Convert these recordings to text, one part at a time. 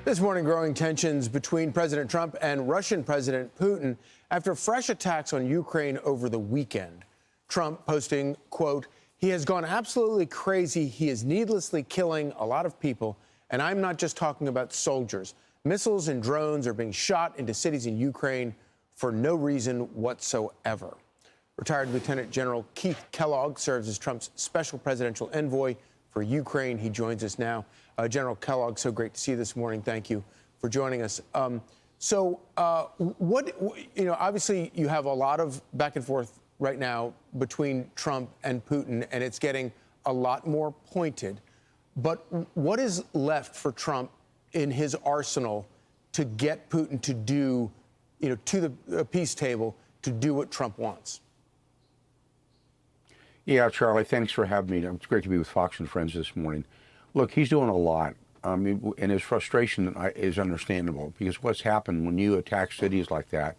This morning, growing tensions between President Trump and Russian President Putin after fresh attacks on Ukraine over the weekend. Trump posting, quote, "He has gone absolutely crazy. He is needlessly killing a lot of people. And I'm not just talking about soldiers. Missiles and drones are being shot into cities in Ukraine for no reason whatsoever." Retired Lieutenant General Keith Kellogg serves as Trump's special presidential envoy for Ukraine. He joins us now. General Kellogg, so great to see you this morning. Thank you for joining us. Obviously you have a lot of back and forth right now between Trump and Putin, and it's getting a lot more pointed. But what is left for Trump in his arsenal to get Putin to do, to the peace table, to do what Trump wants? Yeah, Charlie, thanks for having me. It's great to be with Fox and Friends this morning. Look, he's doing a lot, and his frustration is understandable, because what's happened when you attack cities like that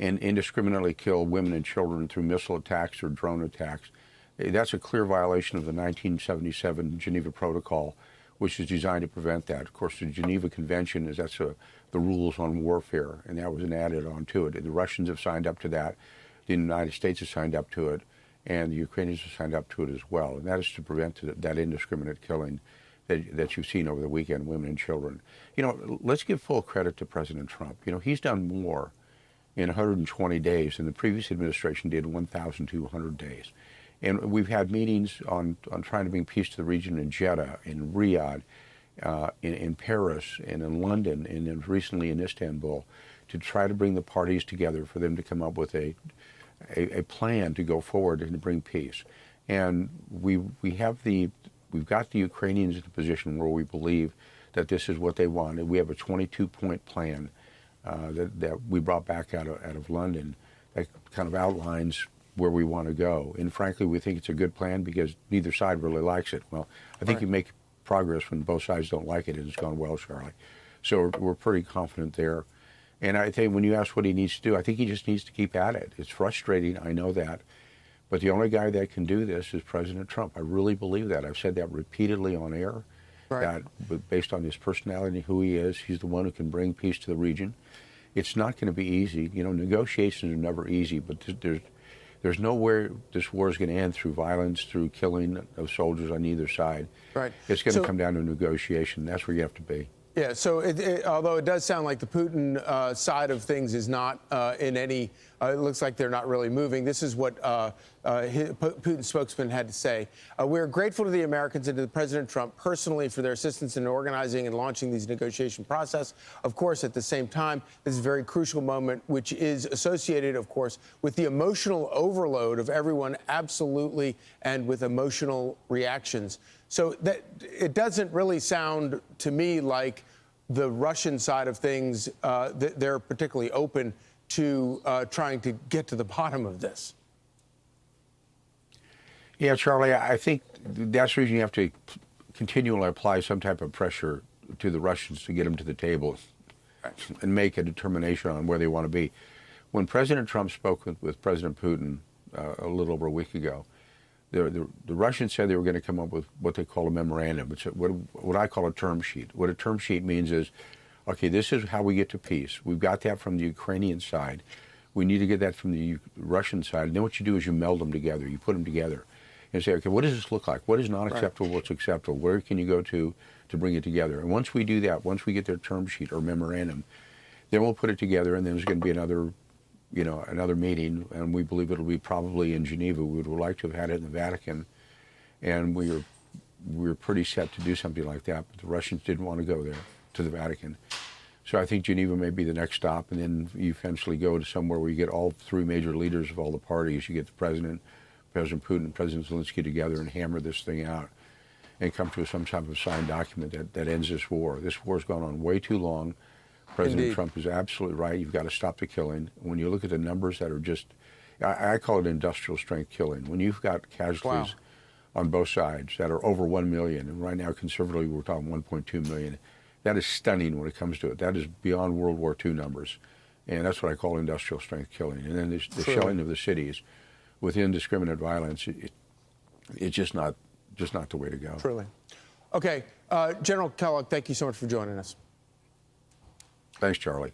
and indiscriminately kill women and children through missile attacks or drone attacks, that's a clear violation of the 1977 Geneva Protocol, which is designed to prevent that. Of course, the Geneva Convention that's the rules on warfare, and that was added on to it. The Russians have signed up to that. The United States has signed up to it. And the Ukrainians have signed up to it as well. And that is to prevent that indiscriminate killing that you've seen over the weekend, women and children. Let's give full credit to President Trump. He's done more in 120 days than the previous administration did 1,200 days. And we've had meetings on trying to bring peace to the region in Jeddah, in Riyadh, in Paris, and in London, and then recently in Istanbul, to try to bring the parties together for them to come up with a plan to go forward and to bring peace. And we've got the Ukrainians in a position where we believe that this is what they want. And we have a 22-point plan that we brought back out of London that kind of outlines where we want to go. And frankly, we think it's a good plan because neither side really likes it. Well, I think you make progress when both sides don't like it, and it's gone well, Charlie. So we're pretty confident there. And I think when you ask what he needs to do, I think he just needs to keep at it. It's frustrating, I know that. But the only guy that can do this is President Trump. I really believe that. I've said that repeatedly on air. Right. That based on his personality, who he is, he's the one who can bring peace to the region. It's not going to be easy. Negotiations are never easy, but there's nowhere this war is going to end through violence, through killing of soldiers on either side. Right. It's going to come down to negotiation. That's where you have to be. Yeah, so although it does sound like the Putin side of things is not in any, it looks like they're not really moving. This is what Putin's spokesman had to say. "We're grateful to the Americans and to President Trump personally for their assistance in organizing and launching these negotiation process. Of course, at the same time, this is a very crucial moment, which is associated, of course, with the emotional overload of everyone, absolutely, and with emotional reactions." So that it doesn't really sound to me like the Russian side of things, they're particularly open to trying to get to the bottom of this. Yeah, Charlie, I think that's the reason you have to continually apply some type of pressure to the Russians to get them to the table and make a determination on where they want to be. When President Trump spoke with President Putin a little over a week ago, the Russians said they were going to come up with what they call a memorandum. It's what I call a term sheet. What a term sheet means is, okay, this is how we get to peace. We've got that from the Ukrainian side. We need to get that from the Russian side. And then what you do is you meld them together. You put them together and say, okay, what does this look like? What is not acceptable? Right. What's acceptable? Where can you go to bring it together? And once we do that, once we get their term sheet or memorandum, then we'll put it together, and then there's going to be another meeting, and we believe it'll be probably in Geneva. We would like to have had it in the Vatican, and we were pretty set to do something like that, but the Russians didn't want to go there, to the Vatican. So I think Geneva may be the next stop, and then you eventually go to somewhere where you get all three major leaders of all the parties. You get the President Putin, and President Zelensky together and hammer this thing out and come to some type of signed document that ends this war. This war's gone on way too long. President Trump is absolutely right. You've got to stop the killing. When you look at the numbers that are just, I call it industrial strength killing. When you've got casualties on both sides that are over 1 million, and right now conservatively we're talking 1.2 million, that is stunning when it comes to it. That is beyond World War II numbers. And that's what I call industrial strength killing. And then the shelling of the cities with indiscriminate violence, it's just not the way to go. Truly. Okay, General Kellogg, thank you so much for joining us. Thanks, Charlie.